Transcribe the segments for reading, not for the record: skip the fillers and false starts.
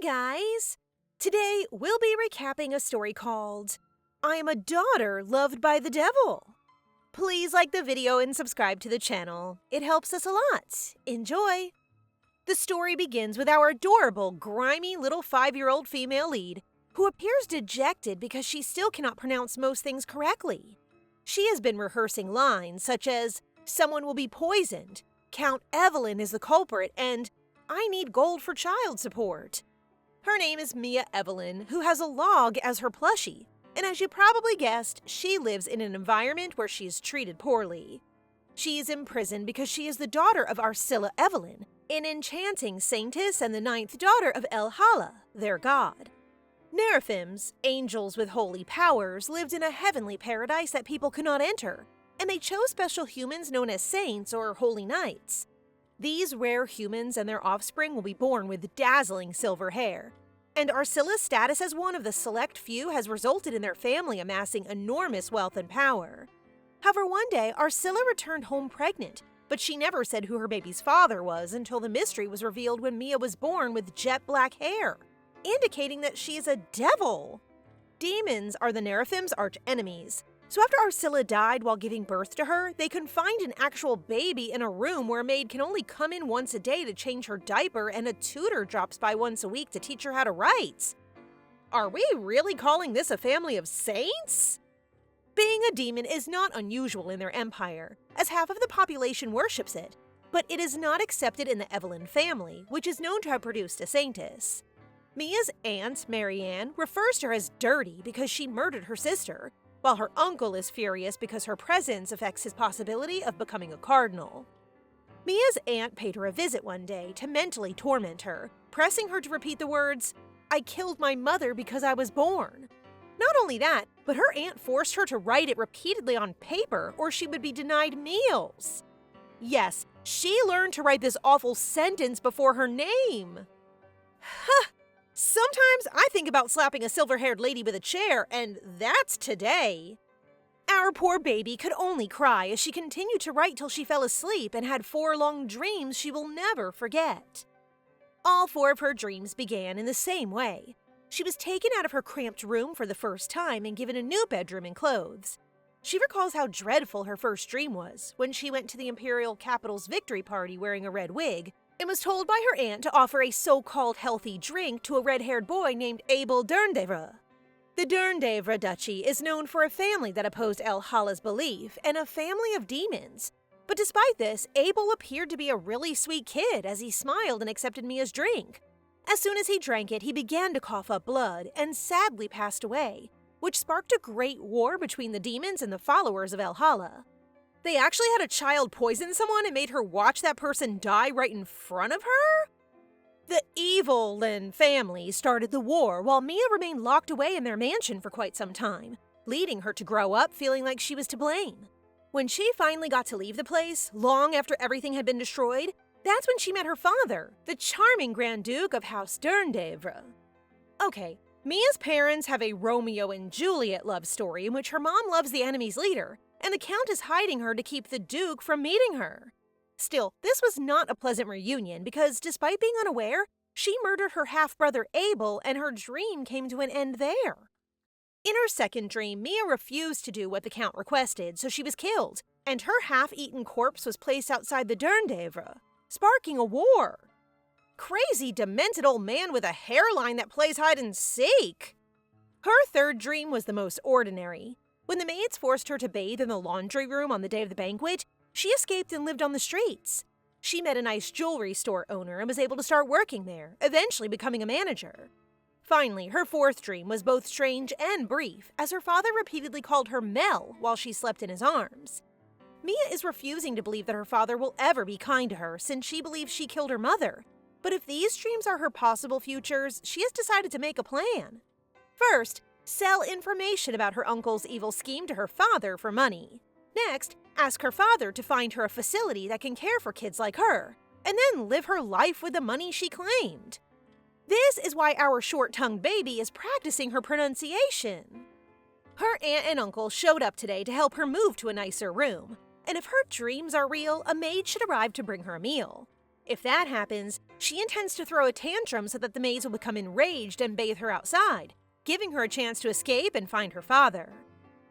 guys! Today we'll be recapping a story called I Am a Daughter Loved by the Devil. Please like the video and subscribe to the channel. It helps us a lot. Enjoy! The story begins with our adorable, grimy little 5-year-old female lead who appears dejected because she still cannot pronounce most things correctly. She has been rehearsing lines such as, "Someone will be poisoned," "Count Evelyn is the culprit," and "I need gold for child support." Her name is Mia Evelyn, who has a log as her plushie, and as you probably guessed, she lives in an environment where she is treated poorly. She is imprisoned because she is the daughter of Arcilla Evelyn, an enchanting saintess and the 9th daughter of El Hala, their god. Narapims, angels with holy powers, lived in a heavenly paradise that people could not enter, and they chose special humans known as saints or holy knights. These rare humans and their offspring will be born with dazzling silver hair, and Arcilla's status as one of the select few has resulted in their family amassing enormous wealth and power. However, one day, Arcilla returned home pregnant, but she never said who her baby's father was until the mystery was revealed when Mia was born with jet black hair, indicating that she is a devil. Demons are the Narapim's arch enemies. So after Arcilla died while giving birth to her, they confined an actual baby in a room where a maid can only come in once a day to change her diaper and a tutor drops by once a week to teach her how to write. Are we really calling this a family of saints? Being a demon is not unusual in their empire, as half of the population worships it, but it is not accepted in the Evelyn family, which is known to have produced a saintess. Mia's aunt, Maryanne, refers to her as dirty because she murdered her sister, while her uncle is furious because her presence affects his possibility of becoming a cardinal. Mia's aunt paid her a visit one day to mentally torment her, pressing her to repeat the words, "I killed my mother because I was born." Not only that, but her aunt forced her to write it repeatedly on paper or she would be denied meals. Yes, she learned to write this awful sentence before her name. Huh. Sometimes I think about slapping a silver-haired lady with a chair, and that's today. Our poor baby could only cry as she continued to write till she fell asleep and had 4 long dreams she will never forget. All 4 of her dreams began in the same way. She was taken out of her cramped room for the first time and given a new bedroom and clothes. She recalls how dreadful her first dream was, when she went to the imperial capital's victory party wearing a red wig, and was told by her aunt to offer a so-called healthy drink to a red-haired boy named Abel Dernevre. The Dernevre Duchy is known for a family that opposed El Hala's belief and a family of demons. But despite this, Abel appeared to be a really sweet kid as he smiled and accepted Mia's drink. As soon as he drank it, he began to cough up blood and sadly passed away, which sparked a great war between the demons and the followers of El Hala. They actually had a child poison someone and made her watch that person die right in front of her? The Evelyns family started the war while Mia remained locked away in their mansion for quite some time, leading her to grow up feeling like she was to blame. When she finally got to leave the place, long after everything had been destroyed, that's when she met her father, the charming Grand Duke of House Dernevre. Okay, Mia's parents have a Romeo and Juliet love story in which her mom loves the enemy's leader, and the Count is hiding her to keep the Duke from meeting her. Still, this was not a pleasant reunion because, despite being unaware, she murdered her half-brother Abel and her dream came to an end there. In her second dream, Mia refused to do what the Count requested, so she was killed, and her half-eaten corpse was placed outside the Dernevre, sparking a war. Crazy, demented old man with a hairline that plays hide-and-seek. Her third dream was the most ordinary. When the maids forced her to bathe in the laundry room on the day of the banquet, she escaped and lived on the streets. She met a nice jewelry store owner and was able to start working there, eventually becoming a manager. Finally, her fourth dream was both strange and brief, as her father repeatedly called her Mel while she slept in his arms. Mia is refusing to believe that her father will ever be kind to her since she believes she killed her mother. But if these dreams are her possible futures, she has decided to make a plan. First, sell information about her uncle's evil scheme to her father for money. Next, ask her father to find her a facility that can care for kids like her, and then live her life with the money she claimed. This is why our short-tongued baby is practicing her pronunciation. Her aunt and uncle showed up today to help her move to a nicer room, and if her dreams are real, a maid should arrive to bring her a meal. If that happens, she intends to throw a tantrum so that the maids will become enraged and bathe her outside, giving her a chance to escape and find her father.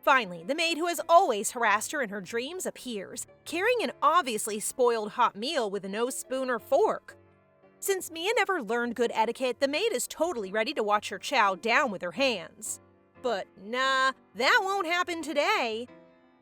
Finally, the maid who has always harassed her in her dreams appears, carrying an obviously spoiled hot meal with no spoon or fork. Since Mia never learned good etiquette, the maid is totally ready to watch her chow down with her hands. But nah, that won't happen today.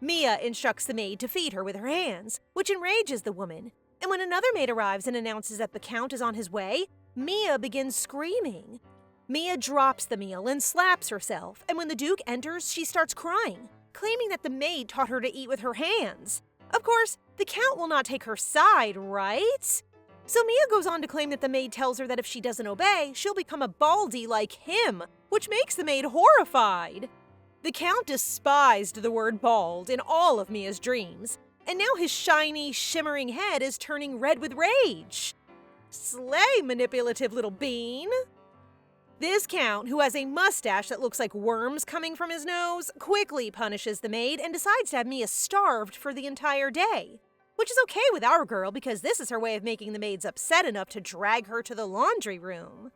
Mia instructs the maid to feed her with her hands, which enrages the woman. And when another maid arrives and announces that the count is on his way, Mia begins screaming. Mia drops the meal and slaps herself, and when the Duke enters, she starts crying, claiming that the maid taught her to eat with her hands. Of course, the Count will not take her side, right? So Mia goes on to claim that the maid tells her that if she doesn't obey, she'll become a baldy like him, which makes the maid horrified. The Count despised the word bald in all of Mia's dreams, and now his shiny, shimmering head is turning red with rage. Slay, manipulative little bean! This Count, who has a mustache that looks like worms coming from his nose, quickly punishes the maid and decides to have Mia starved for the entire day. Which is okay with our girl because this is her way of making the maids upset enough to drag her to the laundry room.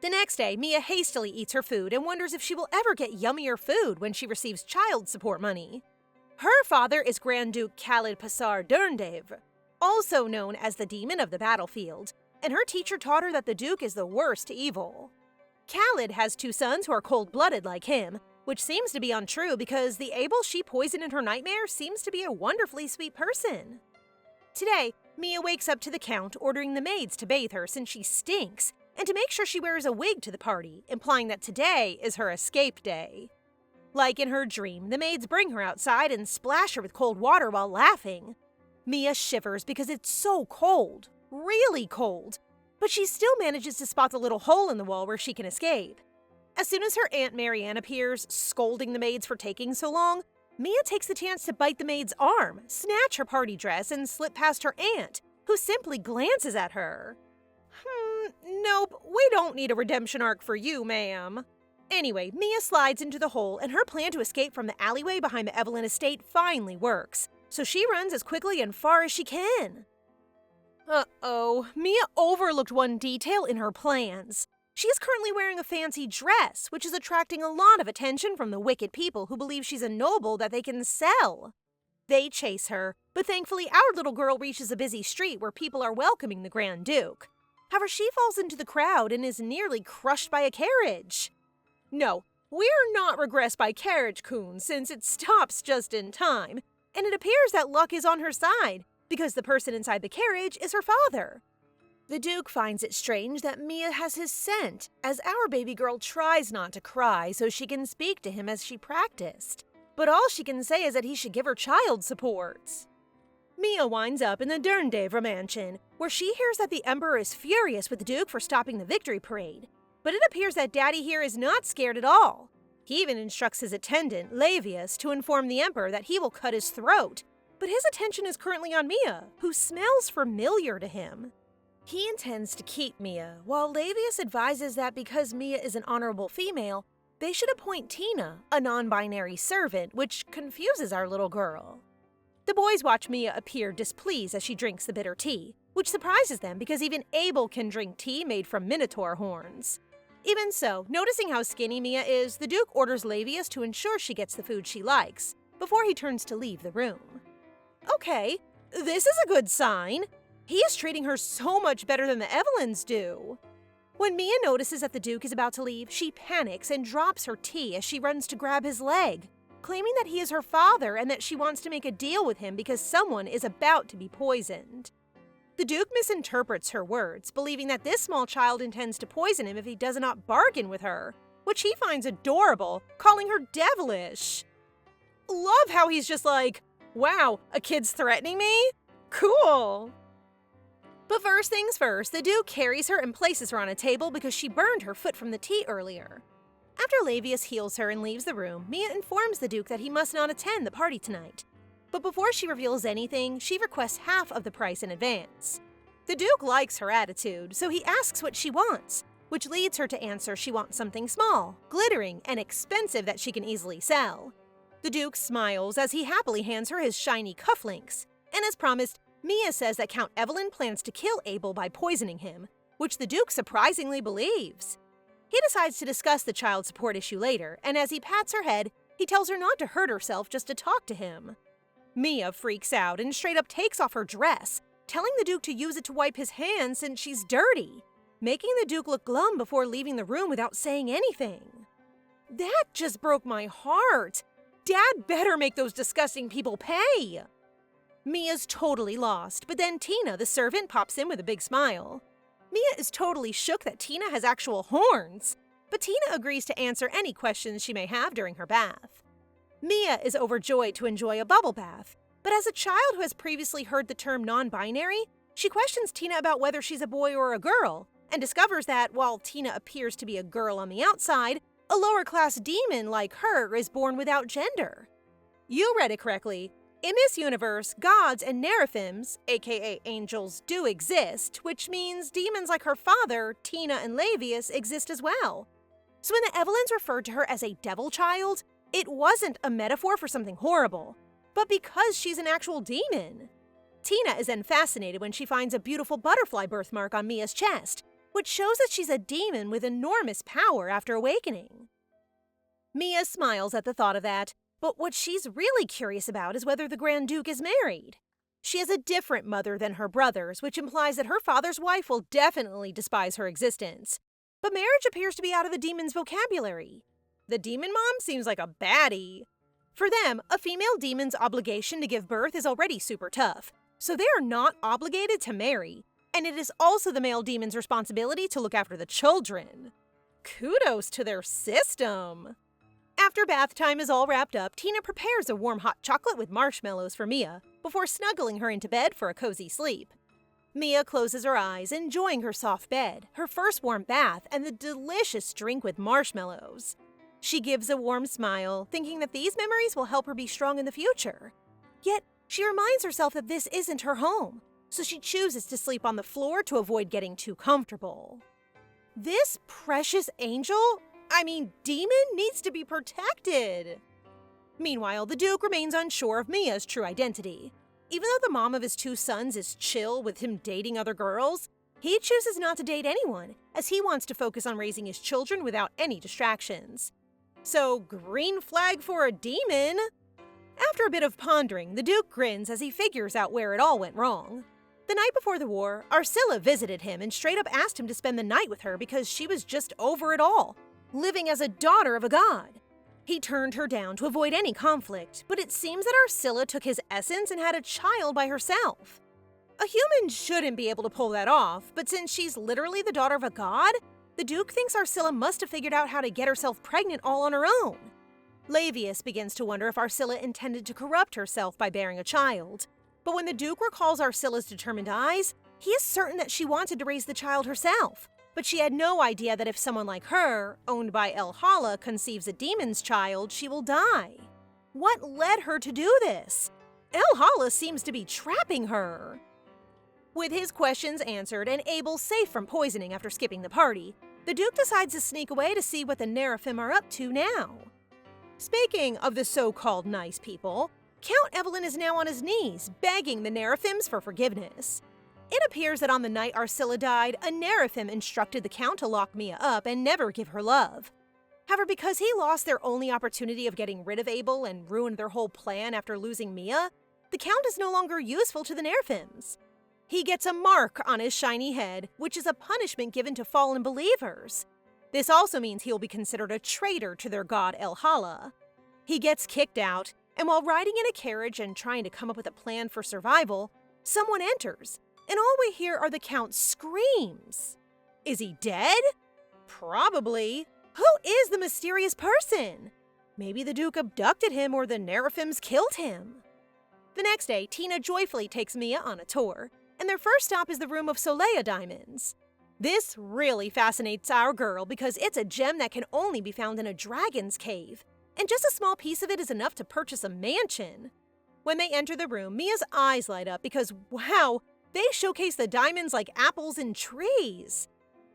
The next day, Mia hastily eats her food and wonders if she will ever get yummier food when she receives child support money. Her father is Grand Duke Khalid Pasar Durndev, also known as the Demon of the Battlefield, and her teacher taught her that the Duke is the worst evil. Khalid has 2 sons who are cold-blooded like him, which seems to be untrue because the Abel she poisoned in her nightmare seems to be a wonderfully sweet person. Today, Mia wakes up to the Count ordering the maids to bathe her since she stinks, and to make sure she wears a wig to the party, implying that today is her escape day. Like in her dream, the maids bring her outside and splash her with cold water while laughing. Mia shivers because it's so cold, really cold, but she still manages to spot the little hole in the wall where she can escape. As soon as her Aunt Maryanne appears, scolding the maids for taking so long, Mia takes the chance to bite the maid's arm, snatch her party dress, and slip past her aunt, who simply glances at her. Nope, we don't need a redemption arc for you, ma'am. Anyway, Mia slides into the hole, and her plan to escape from the alleyway behind the Evelyns estate finally works, so she runs as quickly and far as she can. Uh-oh, Mia overlooked one detail in her plans. She is currently wearing a fancy dress, which is attracting a lot of attention from the wicked people who believe she's a noble that they can sell. They chase her, but thankfully our little girl reaches a busy street where people are welcoming the Grand Duke. However, she falls into the crowd and is nearly crushed by a carriage. No, we're not regressed by carriage coon since it stops just in time, and it appears that luck is on her side, because the person inside the carriage is her father. The Duke finds it strange that Mia has his scent, as our baby girl tries not to cry so she can speak to him as she practiced. But all she can say is that he should give her child support. Mia winds up in the Durndev mansion, where she hears that the Emperor is furious with the Duke for stopping the victory parade. But it appears that Daddy here is not scared at all. He even instructs his attendant, Lavius, to inform the Emperor that he will cut his throat. But his attention is currently on Mia, who smells familiar to him. He intends to keep Mia, while Lavius advises that because Mia is an honorable female, they should appoint Tina, a non-binary servant, which confuses our little girl. The boys watch Mia appear displeased as she drinks the bitter tea, which surprises them because even Abel can drink tea made from minotaur horns. Even so, noticing how skinny Mia is, the Duke orders Lavius to ensure she gets the food she likes, before he turns to leave the room. Okay, this is a good sign. He is treating her so much better than the Evelyns do. When Mia notices that the Duke is about to leave, she panics and drops her tea as she runs to grab his leg, claiming that he is her father and that she wants to make a deal with him because someone is about to be poisoned. The Duke misinterprets her words, believing that this small child intends to poison him if he does not bargain with her, which he finds adorable, calling her devilish. Love how he's just like, wow, a kid's threatening me? Cool. But first things first, the Duke carries her and places her on a table because she burned her foot from the tea earlier. After Lavius heals her and leaves the room, Mia informs the Duke that he must not attend the party tonight. But before she reveals anything, she requests half of the price in advance. The Duke likes her attitude, so he asks what she wants, which leads her to answer she wants something small, glittering, and expensive that she can easily sell. The Duke smiles as he happily hands her his shiny cufflinks, and as promised, Mia says that Count Evelyn plans to kill Abel by poisoning him, which the Duke surprisingly believes. He decides to discuss the child support issue later, and as he pats her head, he tells her not to hurt herself just to talk to him. Mia freaks out and straight up takes off her dress, telling the Duke to use it to wipe his hands since she's dirty, making the Duke look glum before leaving the room without saying anything. That just broke my heart. Dad better make those disgusting people pay. Mia's totally lost, but then Tina, the servant, pops in with a big smile. Mia is totally shook that Tina has actual horns, but Tina agrees to answer any questions she may have during her bath. Mia is overjoyed to enjoy a bubble bath, but as a child who has previously heard the term non-binary, she questions Tina about whether she's a boy or a girl, and discovers that, while Tina appears to be a girl on the outside, a lower-class demon like her is born without gender. You read it correctly. In this universe, gods and Narapims, aka angels, do exist, which means demons like her father, Tina and Lavius, exist as well. So when the Evelyns referred to her as a devil child, it wasn't a metaphor for something horrible, but because she's an actual demon. Tina is then fascinated when she finds a beautiful butterfly birthmark on Mia's chest, which shows that she's a demon with enormous power after awakening. Mia smiles at the thought of that, but what she's really curious about is whether the Grand Duke is married. She has a different mother than her brothers, which implies that her father's wife will definitely despise her existence. But marriage appears to be out of the demon's vocabulary. The demon mom seems like a baddie. For them, a female demon's obligation to give birth is already super tough, so they are not obligated to marry, and it is also the male demon's responsibility to look after the children. Kudos to their system. After bath time is all wrapped up, Tina prepares a warm hot chocolate with marshmallows for Mia before snuggling her into bed for a cozy sleep. Mia closes her eyes, enjoying her soft bed, her first warm bath, and the delicious drink with marshmallows. She gives a warm smile, thinking that these memories will help her be strong in the future. Yet, she reminds herself that this isn't her home, so she chooses to sleep on the floor to avoid getting too comfortable. This precious demon needs to be protected. Meanwhile, the Duke remains unsure of Mia's true identity. Even though the mom of his two sons is chill with him dating other girls, he chooses not to date anyone, as he wants to focus on raising his children without any distractions. So, green flag for a demon? After a bit of pondering, the Duke grins as he figures out where it all went wrong. The night before the war, Arsila visited him and straight up asked him to spend the night with her because she was just over it all, living as a daughter of a god. He turned her down to avoid any conflict, but it seems that Arsila took his essence and had a child by herself. A human shouldn't be able to pull that off, but since she's literally the daughter of a god, the Duke thinks Arsila must have figured out how to get herself pregnant all on her own. Lavius begins to wonder if Arsila intended to corrupt herself by bearing a child. But when the Duke recalls Arsila's determined eyes, he is certain that she wanted to raise the child herself. But she had no idea that if someone like her, owned by El Hala, conceives a demon's child, she will die. What led her to do this? El Hala seems to be trapping her. With his questions answered and Abel safe from poisoning after skipping the party, the Duke decides to sneak away to see what the Narapim are up to now. Speaking of the so-called nice people, Count Evelyn is now on his knees, begging the Narapims for forgiveness. It appears that on the night Arsila died, a Narapim instructed the Count to lock Mia up and never give her love. However, because he lost their only opportunity of getting rid of Abel and ruined their whole plan after losing Mia, the Count is no longer useful to the Narapims. He gets a mark on his shiny head, which is a punishment given to fallen believers. This also means he will be considered a traitor to their god El Hala. He gets kicked out, and while riding in a carriage and trying to come up with a plan for survival, someone enters, and all we hear are the Count's screams. Is he dead? Probably. Who is the mysterious person? Maybe the Duke abducted him or the Narapims killed him. The next day, Tina joyfully takes Mia on a tour, and their first stop is the room of Solea diamonds. This really fascinates our girl because it's a gem that can only be found in a dragon's cave, and just a small piece of it is enough to purchase a mansion. When they enter the room, Mia's eyes light up because, wow, they showcase the diamonds like apples in trees.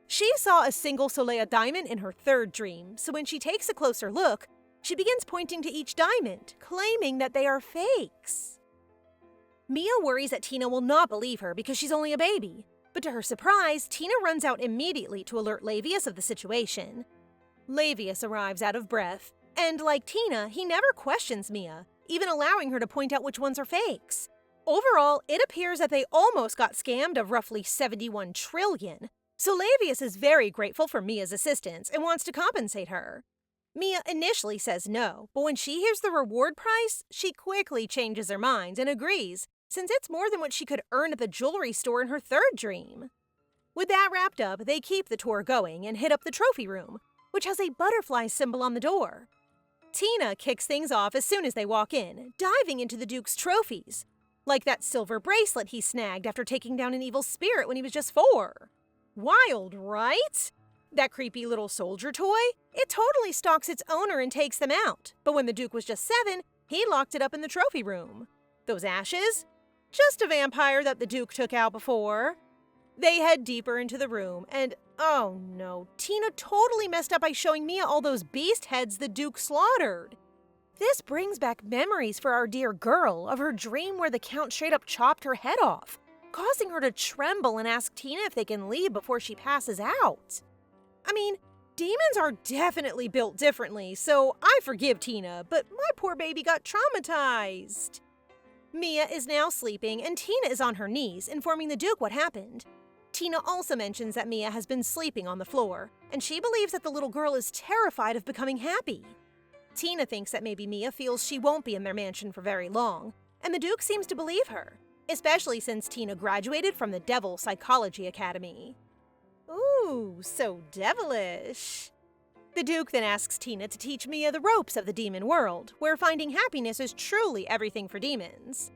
She saw a single Solea diamond in her third dream, so when she takes a closer look, she begins pointing to each diamond, claiming that they are fakes. Mia worries that Tina will not believe her because she's only a baby. But to her surprise, Tina runs out immediately to alert Laevius of the situation. Laevius arrives out of breath, and like Tina, he never questions Mia, even allowing her to point out which ones are fakes. Overall, it appears that they almost got scammed of roughly 71 trillion, so Laevius is very grateful for Mia's assistance and wants to compensate her. Mia initially says no, but when she hears the reward price, she quickly changes her mind and agrees, since it's more than what she could earn at the jewelry store in her third dream. With that wrapped up, they keep the tour going and hit up the trophy room, which has a butterfly symbol on the door. Tina kicks things off as soon as they walk in, diving into the Duke's trophies, like that silver bracelet he snagged after taking down an evil spirit when he was just 4. Wild, right? That creepy little soldier toy? It totally stalks its owner and takes them out, but when the Duke was just 7, he locked it up in the trophy room. Those ashes? Just a vampire that the Duke took out before. They head deeper into the room, and oh no, Tina totally messed up by showing Mia all those beast heads the Duke slaughtered. This brings back memories for our dear girl of her dream where the Count straight up chopped her head off, causing her to tremble and ask Tina if they can leave before she passes out. I mean, demons are definitely built differently, so I forgive Tina, but my poor baby got traumatized. Mia is now sleeping, and Tina is on her knees, informing the Duke what happened. Tina also mentions that Mia has been sleeping on the floor, and she believes that the little girl is terrified of becoming happy. Tina thinks that maybe Mia feels she won't be in their mansion for very long, and the Duke seems to believe her, especially since Tina graduated from the Devil Psychology Academy. Ooh, so devilish. The Duke then asks Tina to teach Mia the ropes of the demon world, where finding happiness is truly everything for demons.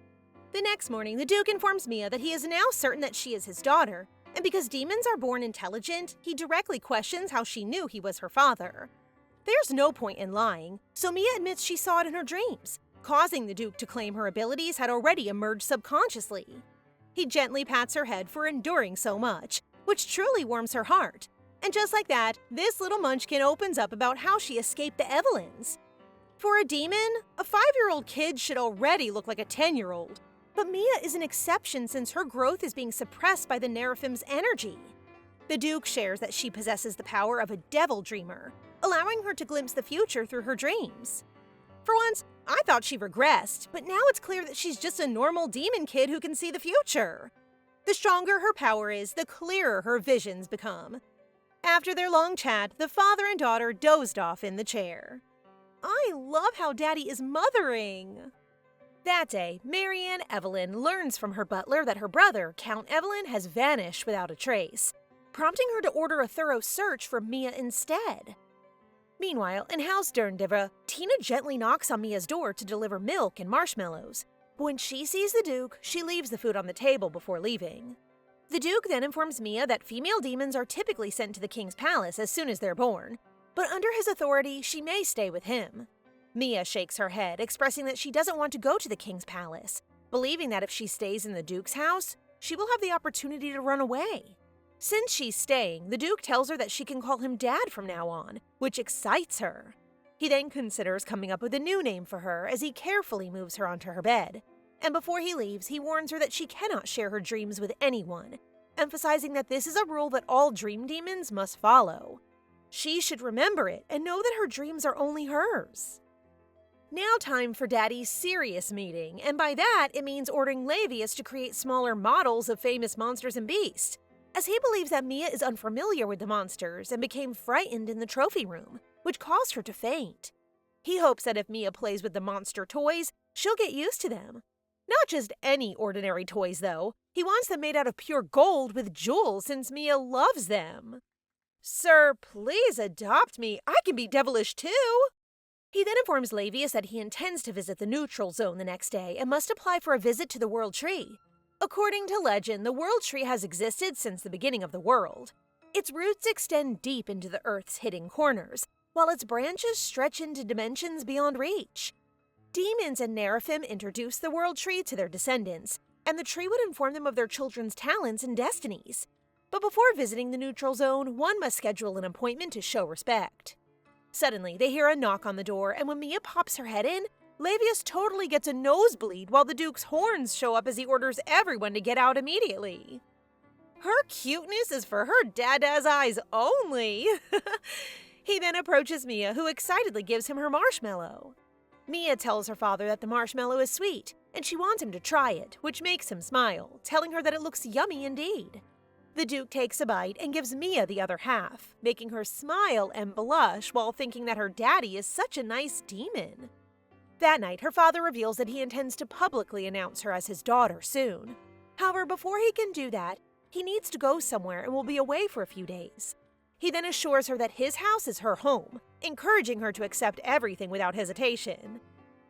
The next morning, the Duke informs Mia that he is now certain that she is his daughter, and because demons are born intelligent, he directly questions how she knew he was her father. There's no point in lying, so Mia admits she saw it in her dreams, causing the Duke to claim her abilities had already emerged subconsciously. He gently pats her head for enduring so much, which truly warms her heart. And just like that, this little munchkin opens up about how she escaped the Evelyns. For a demon, a 5-year-old kid should already look like a 10-year-old. But Mia is an exception since her growth is being suppressed by the Narapim's energy. The Duke shares that she possesses the power of a devil dreamer, allowing her to glimpse the future through her dreams. For once, I thought she regressed, but now it's clear that she's just a normal demon kid who can see the future. The stronger her power is, the clearer her visions become. After their long chat, the father and daughter dozed off in the chair. I love how Daddy is mothering. That day, Maryanne Evelyns learns from her butler that her brother, Count Evelyn, has vanished without a trace, prompting her to order a thorough search for Mia instead. Meanwhile, in House Derndiva, Tina gently knocks on Mia's door to deliver milk and marshmallows, but when she sees the Duke, she leaves the food on the table before leaving. The Duke then informs Mia that female demons are typically sent to the king's palace as soon as they're born, but under his authority, she may stay with him. Mia shakes her head, expressing that she doesn't want to go to the king's palace, believing that if she stays in the Duke's house, she will have the opportunity to run away. Since she's staying, the Duke tells her that she can call him Dad from now on, which excites her. He then considers coming up with a new name for her as he carefully moves her onto her bed. And before he leaves, he warns her that she cannot share her dreams with anyone, emphasizing that this is a rule that all dream demons must follow. She should remember it and know that her dreams are only hers. Now time for Daddy's serious meeting, and by that, it means ordering Laevius to create smaller models of famous monsters and beasts, as he believes that Mia is unfamiliar with the monsters and became frightened in the trophy room, which caused her to faint. He hopes that if Mia plays with the monster toys, she'll get used to them. Not just any ordinary toys, though. He wants them made out of pure gold with jewels since Mia loves them. Sir, please adopt me. I can be devilish too. He then informs Laevius that he intends to visit the neutral zone the next day and must apply for a visit to the World Tree. According to legend, the World Tree has existed since the beginning of the world. Its roots extend deep into the Earth's hidden corners, while its branches stretch into dimensions beyond reach. Demons and Narapim introduced the World Tree to their descendants, and the tree would inform them of their children's talents and destinies. But before visiting the neutral zone, one must schedule an appointment to show respect. Suddenly, they hear a knock on the door, and when Mia pops her head in, Lavius totally gets a nosebleed while the Duke's horns show up as he orders everyone to get out immediately. Her cuteness is for her dada's eyes only. He then approaches Mia, who excitedly gives him her marshmallow. Mia tells her father that the marshmallow is sweet, and she wants him to try it, which makes him smile, telling her that it looks yummy indeed. The Duke takes a bite and gives Mia the other half, making her smile and blush while thinking that her daddy is such a nice demon. That night, her father reveals that he intends to publicly announce her as his daughter soon. However, before he can do that, he needs to go somewhere and will be away for a few days. He then assures her that his house is her home, encouraging her to accept everything without hesitation.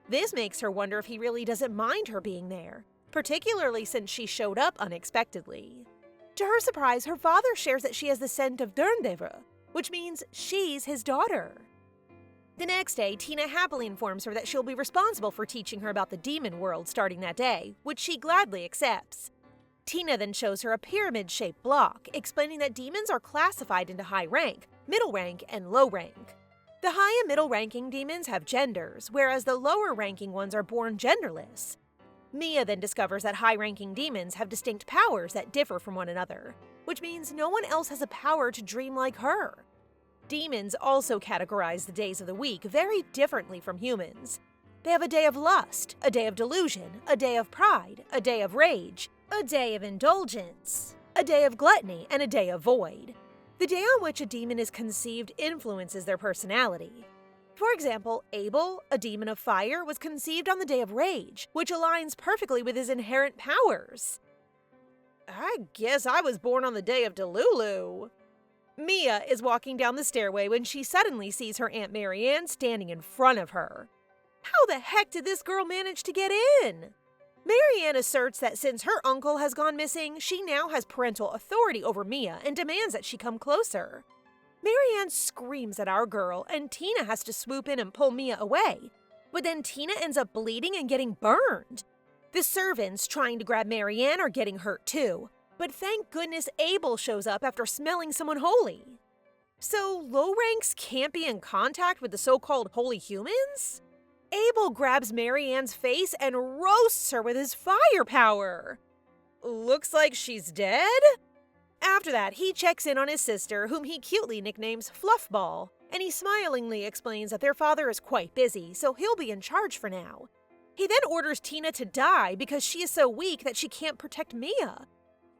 This makes her wonder if he really doesn't mind her being there, particularly since she showed up unexpectedly. To her surprise, her father shares that she has the scent of Derndever, which means she's his daughter. The next day, Tina happily informs her that she'll be responsible for teaching her about the demon world starting that day, which she gladly accepts. Tina then shows her a pyramid-shaped block, explaining that demons are classified into high rank, middle rank, and low rank. The high and middle-ranking demons have genders, whereas the lower-ranking ones are born genderless. Mia then discovers that high-ranking demons have distinct powers that differ from one another, which means no one else has a power to dream like her. Demons also categorize the days of the week very differently from humans. They have a day of lust, a day of delusion, a day of pride, a day of rage, a day of indulgence, a day of gluttony, and a day of void. The day on which a demon is conceived influences their personality. For example, Abel, a demon of fire, was conceived on the day of rage, which aligns perfectly with his inherent powers. I guess I was born on the day of Delulu. Mia is walking down the stairway when she suddenly sees her Aunt Maryanne standing in front of her. How the heck did this girl manage to get in? Maryanne asserts that since her uncle has gone missing, she now has parental authority over Mia and demands that she come closer. Maryanne screams at our girl, and Tina has to swoop in and pull Mia away. But then Tina ends up bleeding and getting burned. The servants trying to grab Maryanne are getting hurt too. But thank goodness Abel shows up after smelling someone holy. So low ranks can't be in contact with the so-called holy humans? Abel grabs Maryanne's face and roasts her with his firepower. Looks like she's dead? After that, he checks in on his sister, whom he cutely nicknames Fluffball, and he smilingly explains that their father is quite busy, so he'll be in charge for now. He then orders Tina to die because she is so weak that she can't protect Mia.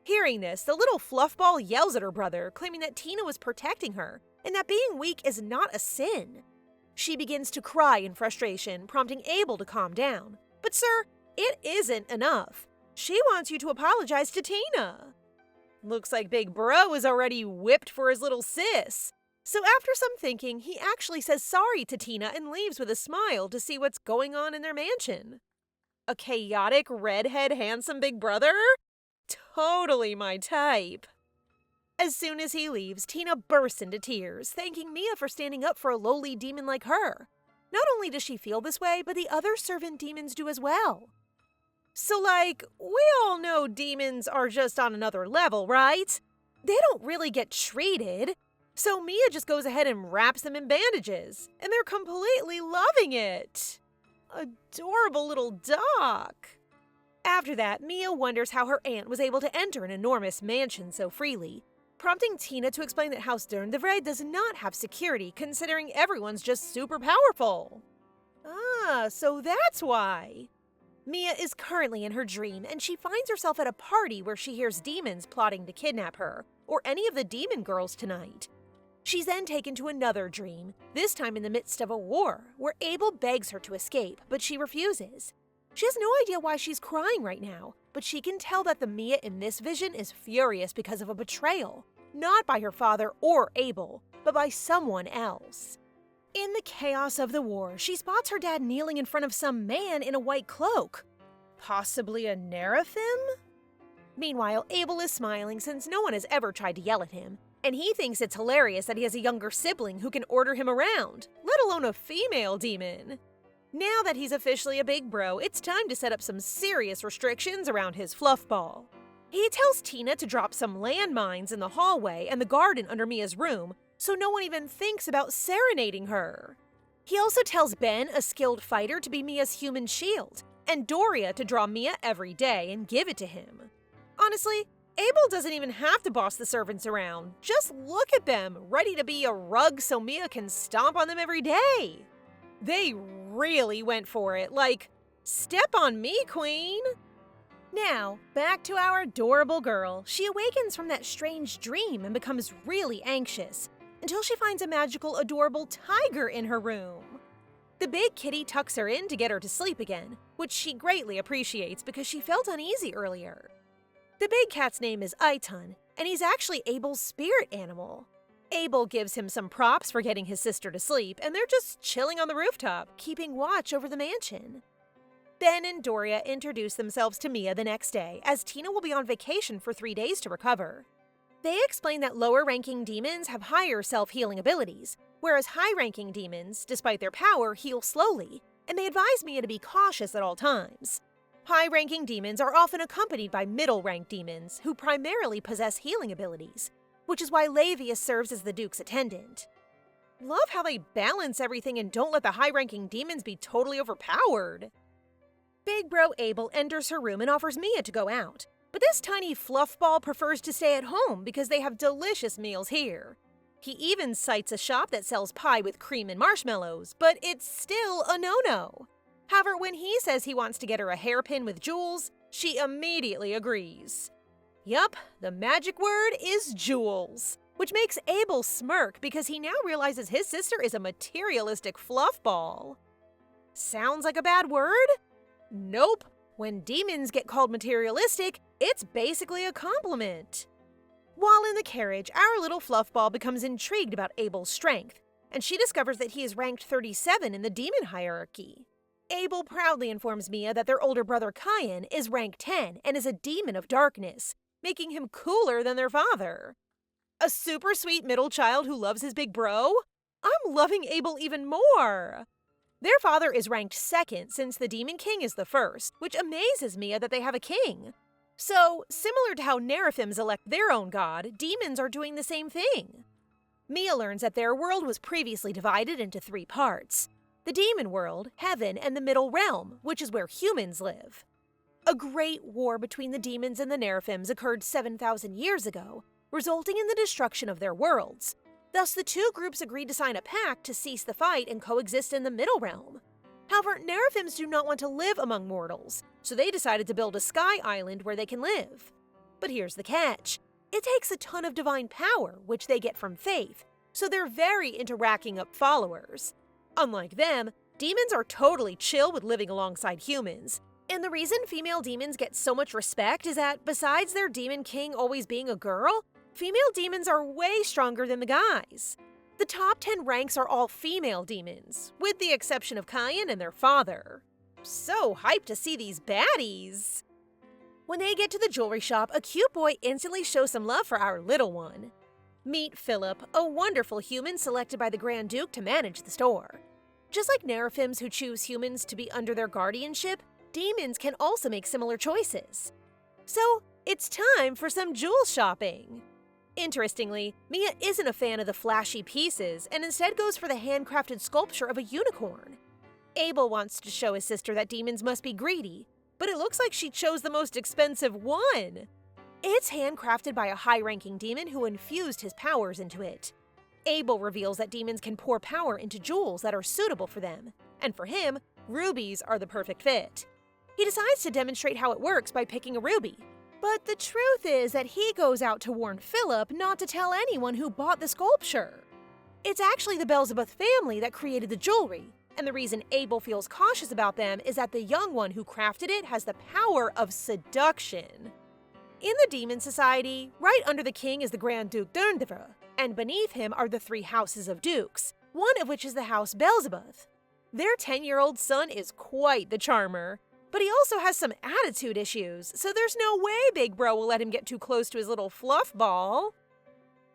Hearing this, the little Fluffball yells at her brother, claiming that Tina was protecting her, and that being weak is not a sin. She begins to cry in frustration, prompting Abel to calm down. But sir, it isn't enough. She wants you to apologize to Tina. Looks like Big Bro is already whipped for his little sis. So after some thinking, he actually says sorry to Tina and leaves with a smile to see what's going on in their mansion. A chaotic, redhead, handsome big brother? Totally my type. As soon as he leaves, Tina bursts into tears, thanking Mia for standing up for a lowly demon like her. Not only does she feel this way, but the other servant demons do as well. So we all know demons are just on another level, right? They don't really get treated. So Mia just goes ahead and wraps them in bandages, and they're completely loving it. Adorable little doc. After that, Mia wonders how her aunt was able to enter an enormous mansion so freely, prompting Tina to explain that House Derndevrij does not have security, considering everyone's just super powerful. Ah, so that's why. Mia is currently in her dream, and she finds herself at a party where she hears demons plotting to kidnap her, or any of the demon girls tonight. She's then taken to another dream, this time in the midst of a war, where Abel begs her to escape, but she refuses. She has no idea why she's crying right now, but she can tell that the Mia in this vision is furious because of a betrayal, not by her father or Abel, but by someone else. In the chaos of the war, she spots her dad kneeling in front of some man in a white cloak. Possibly a Narapim? Meanwhile, Abel is smiling since no one has ever tried to yell at him, and he thinks it's hilarious that he has a younger sibling who can order him around, let alone a female demon. Now that he's officially a big bro, it's time to set up some serious restrictions around his fluffball. He tells Tina to drop some landmines in the hallway and the garden under Mia's room, so no one even thinks about serenading her. He also tells Ben, a skilled fighter, to be Mia's human shield, and Doria to draw Mia every day and give it to him. Honestly, Abel doesn't even have to boss the servants around. Just look at them, ready to be a rug so Mia can stomp on them every day. They really went for it, like, step on me, queen! Now, back to our adorable girl. She awakens from that strange dream and becomes really anxious, until she finds a magical, adorable tiger in her room. The big kitty tucks her in to get her to sleep again, which she greatly appreciates because she felt uneasy earlier. The big cat's name is Aitan, and he's actually Abel's spirit animal. Abel gives him some props for getting his sister to sleep, and they're just chilling on the rooftop, keeping watch over the mansion. Ben and Doria introduce themselves to Mia the next day, as Tina will be on vacation for 3 days to recover. They explain that lower-ranking demons have higher self-healing abilities, whereas high-ranking demons, despite their power, heal slowly, and they advise Mia to be cautious at all times. High-ranking demons are often accompanied by middle-ranked demons, who primarily possess healing abilities, which is why Lavius serves as the Duke's attendant. Love how they balance everything and don't let the high-ranking demons be totally overpowered. Big Bro Abel enters her room and offers Mia to go out, but this tiny fluffball prefers to stay at home because they have delicious meals here. He even cites a shop that sells pie with cream and marshmallows, but it's still a no-no. However, when he says he wants to get her a hairpin with jewels, she immediately agrees. Yup, the magic word is jewels, which makes Abel smirk because he now realizes his sister is a materialistic fluffball. Sounds like a bad word? Nope. When demons get called materialistic, it's basically a compliment. While in the carriage, our little fluffball becomes intrigued about Abel's strength, and she discovers that he is ranked 37 in the demon hierarchy. Abel proudly informs Mia that their older brother Kaiyan is ranked 10 and is a demon of darkness, making him cooler than their father. A super sweet middle child who loves his big bro? I'm loving Abel even more! Their father is ranked 2nd since the Demon King is the 1st, which amazes Mia that they have a king. So, similar to how Narapims elect their own god, demons are doing the same thing. Mia learns that their world was previously divided into 3 parts: the demon world, heaven, and the middle realm, which is where humans live. A great war between the demons and the Narapims occurred 7,000 years ago, resulting in the destruction of their worlds. Thus, the 2 groups agreed to sign a pact to cease the fight and coexist in the middle realm. However, Narapims do not want to live among mortals, so they decided to build a sky island where they can live. But here's the catch. It takes a ton of divine power, which they get from faith, so they're very into racking up followers. Unlike them, demons are totally chill with living alongside humans. And the reason female demons get so much respect is that, besides their demon king always being a girl, female demons are way stronger than the guys. The top 10 ranks are all female demons, with the exception of Kaiyan and their father. So hyped to see these baddies! When they get to the jewelry shop, a cute boy instantly shows some love for our little one. Meet Philip, a wonderful human selected by the Grand Duke to manage the store. Just like Narapims who choose humans to be under their guardianship, demons can also make similar choices. So, it's time for some jewel shopping! Interestingly, Mia isn't a fan of the flashy pieces and instead goes for the handcrafted sculpture of a unicorn. Abel wants to show his sister that demons must be greedy, but it looks like she chose the most expensive one. It's handcrafted by a high-ranking demon who infused his powers into it. Abel reveals that demons can pour power into jewels that are suitable for them, and for him, rubies are the perfect fit. He decides to demonstrate how it works by picking a ruby. But the truth is that he goes out to warn Philip not to tell anyone who bought the sculpture. It's actually the Beelzebub family that created the jewelry, and the reason Abel feels cautious about them is that the young one who crafted it has the power of seduction. In the Demon Society, right under the king is the Grand Duke Durnevre, and beneath him are the 3 houses of dukes, one of which is the House Beelzebub. Their 10-year-old son is quite the charmer, but he also has some attitude issues, so there's no way Big Bro will let him get too close to his little fluff ball.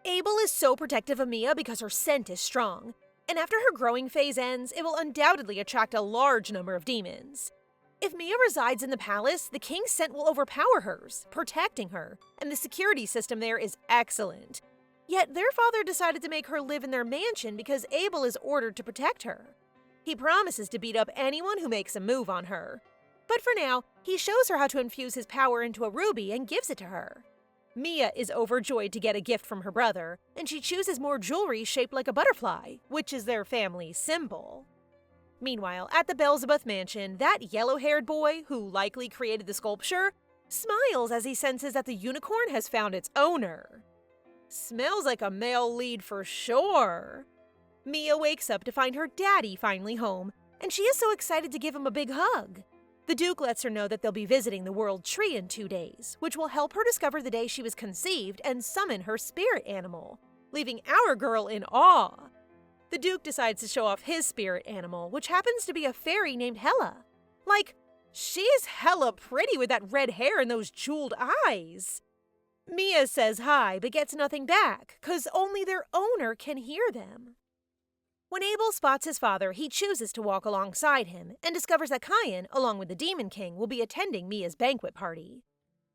Abel is so protective of Mia because her scent is strong, and after her growing phase ends, it will undoubtedly attract a large number of demons. If Mia resides in the palace, the king's scent will overpower hers, protecting her, and the security system there is excellent. Yet their father decided to make her live in their mansion because Abel is ordered to protect her. He promises to beat up anyone who makes a move on her. But for now, he shows her how to infuse his power into a ruby and gives it to her. Mia is overjoyed to get a gift from her brother, and she chooses more jewelry shaped like a butterfly, which is their family symbol. Meanwhile, at the Beelzebub mansion, that yellow-haired boy, who likely created the sculpture, smiles as he senses that the unicorn has found its owner. Smells like a male lead for sure. Mia wakes up to find her daddy finally home, and she is so excited to give him a big hug. The Duke lets her know that they'll be visiting the World Tree in 2 days, which will help her discover the day she was conceived and summon her spirit animal, leaving our girl in awe. The Duke decides to show off his spirit animal, which happens to be a fairy named Hella. Like, she's hella pretty with that red hair and those jeweled eyes. Mia says hi, but gets nothing back, 'cause only their owner can hear them. When Abel spots his father, he chooses to walk alongside him and discovers that Kaiyan, along with the Demon King, will be attending Mia's banquet party.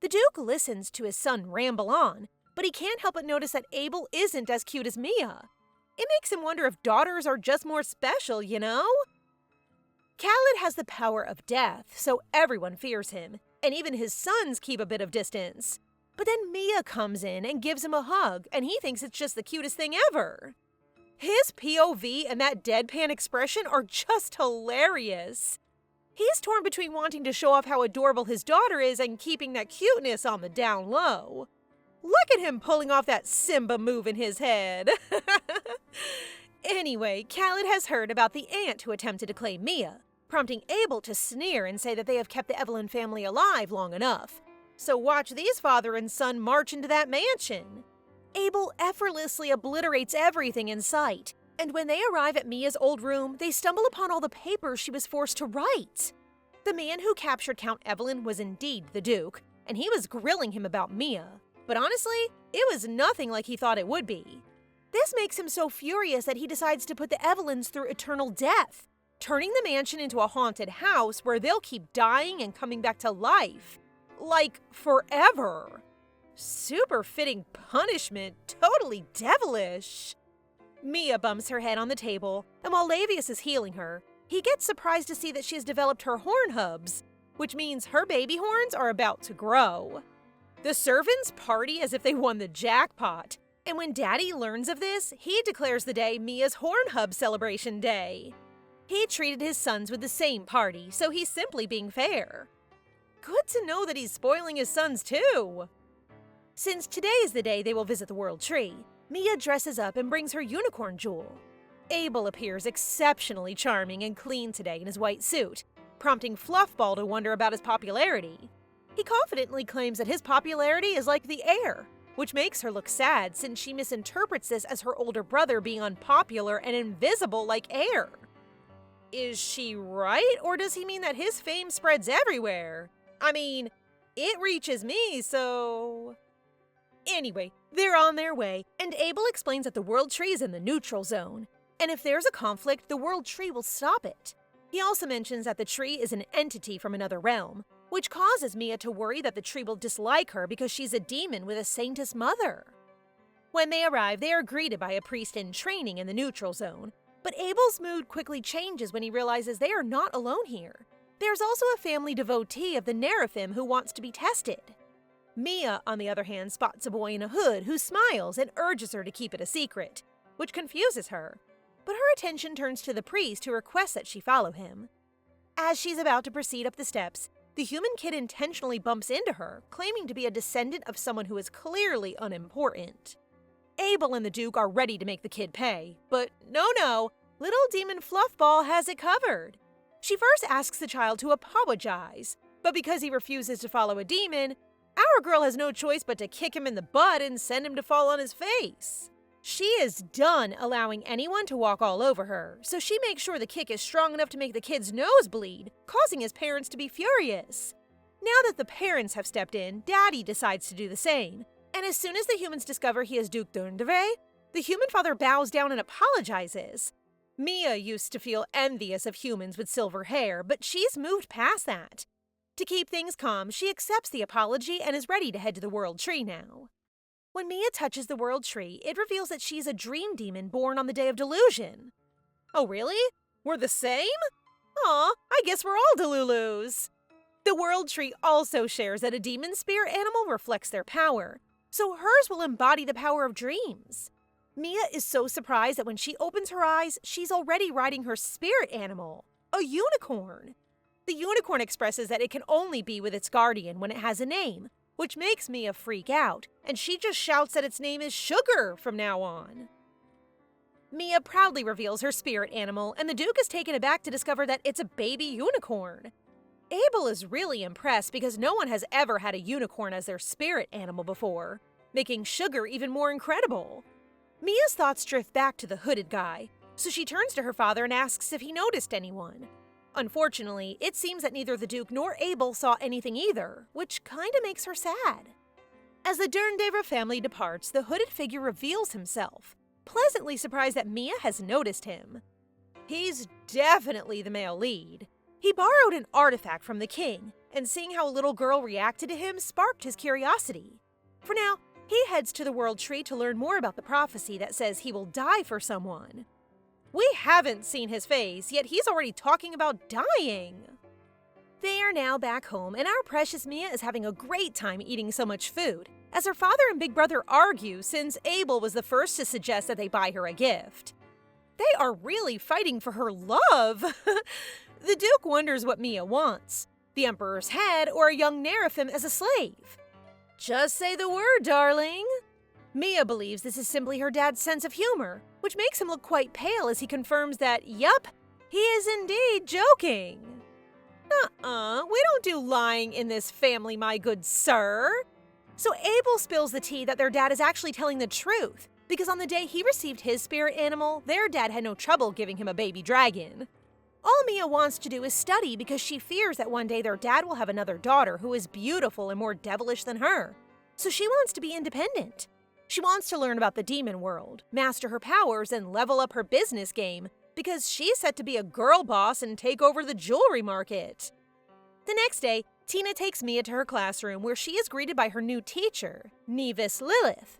The Duke listens to his son ramble on, but he can't help but notice that Abel isn't as cute as Mia. It makes him wonder if daughters are just more special, you know? Khaled has the power of death, so everyone fears him, and even his sons keep a bit of distance. But then Mia comes in and gives him a hug, and he thinks it's just the cutest thing ever. His POV and that deadpan expression are just hilarious. He's torn between wanting to show off how adorable his daughter is and keeping that cuteness on the down low. Look at him pulling off that Simba move in his head. Anyway, Khaled has heard about the aunt who attempted to claim Mia, prompting Abel to sneer and say that they have kept the Evelyns family alive long enough. So watch these father and son march into that mansion. Abel effortlessly obliterates everything in sight, and when they arrive at Mia's old room, they stumble upon all the papers she was forced to write. The man who captured Count Evelyn was indeed the Duke, and he was grilling him about Mia. But honestly, it was nothing like he thought it would be. This makes him so furious that he decides to put the Evelyns through eternal death, turning the mansion into a haunted house where they'll keep dying and coming back to life. Like, forever. Super fitting punishment, totally devilish. Mia bumps her head on the table, and while Lavius is healing her, he gets surprised to see that she has developed her horn hubs, which means her baby horns are about to grow. The servants party as if they won the jackpot, and when Daddy learns of this, he declares the day Mia's horn hub celebration day. He treated his sons with the same party, so he's simply being fair. Good to know that he's spoiling his sons too. Since today is the day they will visit the World Tree, Mia dresses up and brings her unicorn jewel. Abel appears exceptionally charming and clean today in his white suit, prompting Fluffball to wonder about his popularity. He confidently claims that his popularity is like the air, which makes her look sad since she misinterprets this as her older brother being unpopular and invisible like air. Is she right, or does he mean that his fame spreads everywhere? I mean, it reaches me, so... Anyway, they're on their way, and Abel explains that the World Tree is in the neutral zone, and if there's a conflict, the World Tree will stop it. He also mentions that the tree is an entity from another realm, which causes Mia to worry that the tree will dislike her because she's a demon with a saintess mother. When they arrive, they are greeted by a priest in training in the neutral zone, but Abel's mood quickly changes when he realizes they are not alone here. There's also a family devotee of the Narapim who wants to be tested. Mia, on the other hand, spots a boy in a hood who smiles and urges her to keep it a secret, which confuses her. But her attention turns to the priest who requests that she follow him. As she's about to proceed up the steps, the human kid intentionally bumps into her, claiming to be a descendant of someone who is clearly unimportant. Abel and the Duke are ready to make the kid pay, but no, little demon Fluffball has it covered. She first asks the child to apologize, but because he refuses to follow a demon, our girl has no choice but to kick him in the butt and send him to fall on his face. She is done allowing anyone to walk all over her, so she makes sure the kick is strong enough to make the kid's nose bleed, causing his parents to be furious. Now that the parents have stepped in, Daddy decides to do the same, and as soon as the humans discover he is Duke Dundeve, the human father bows down and apologizes. Mia used to feel envious of humans with silver hair, but she's moved past that. To keep things calm, she accepts the apology and is ready to head to the World Tree now. When Mia touches the World Tree, it reveals that she's a dream demon born on the Day of Delusion. Oh really? We're the same? Aw, I guess we're all Delulus. The world tree also shares that a demon spirit animal reflects their power, so hers will embody the power of dreams. Mia is so surprised that when she opens her eyes, she's already riding her spirit animal, a unicorn. The unicorn expresses that it can only be with its guardian when it has a name, which makes Mia freak out, and she just shouts that its name is Sugar from now on. Mia proudly reveals her spirit animal, and the Duke is taken aback to discover that it's a baby unicorn. Abel is really impressed because no one has ever had a unicorn as their spirit animal before, making Sugar even more incredible. Mia's thoughts drift back to the hooded guy, so she turns to her father and asks if he noticed anyone. Unfortunately, it seems that neither the Duke nor Abel saw anything either, which kinda makes her sad. As the Derndever family departs, the hooded figure reveals himself, pleasantly surprised that Mia has noticed him. He's definitely the male lead. He borrowed an artifact from the king, and seeing how a little girl reacted to him sparked his curiosity. For now, he heads to the World Tree to learn more about the prophecy that says he will die for someone. We haven't seen his face, yet he's already talking about dying. They are now back home, and our precious Mia is having a great time eating so much food, as her father and big brother argue since Abel was the first to suggest that they buy her a gift. They are really fighting for her love. The Duke wonders what Mia wants, the Emperor's head or a young Narapim as a slave. Just say the word, darling. Mia believes this is simply her dad's sense of humor, which makes him look quite pale as he confirms that, yup, he is indeed joking. We don't do lying in this family, my good sir. So Abel spills the tea that their dad is actually telling the truth, because on the day he received his spirit animal, their dad had no trouble giving him a baby dragon. All Mia wants to do is study because she fears that one day their dad will have another daughter who is beautiful and more devilish than her. So she wants to be independent. She wants to learn about the demon world, master her powers, and level up her business game, because she's set to be a girl boss and take over the jewelry market. The next day, Tina takes Mia to her classroom where she is greeted by her new teacher, Nevis Lilith.